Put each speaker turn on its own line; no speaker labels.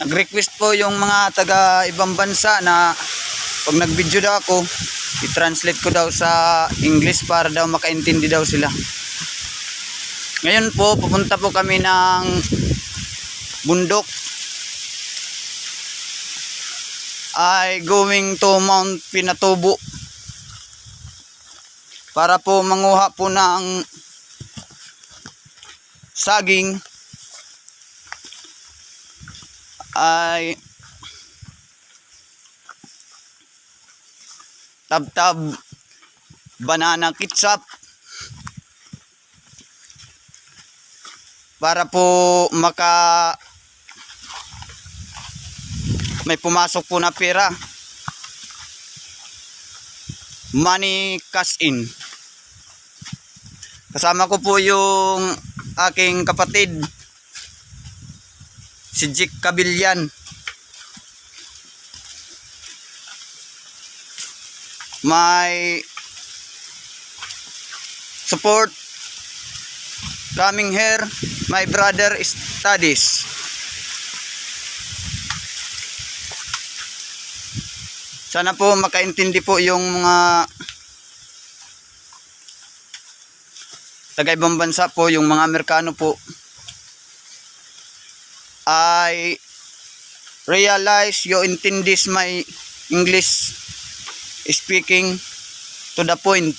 Nag-request po yung mga taga ibang bansa na pag nag-video daw ako, i-translate ko daw sa English para daw makaintindi daw sila. Ngayon po, pupunta po kami ng bundok. Ay going to Mount Pinatubo para po manguha po ng saging ay tab-tab banana ketchup para po may pumasok po na pera, money cash in. Kasama ko po yung aking kapatid si Jik Kabilyan. My support coming here, my brother studies. Sana po makaintindi po yung mga taga ibang bansa po, yung mga Amerikano po, I realize you intend this my English speaking to the point.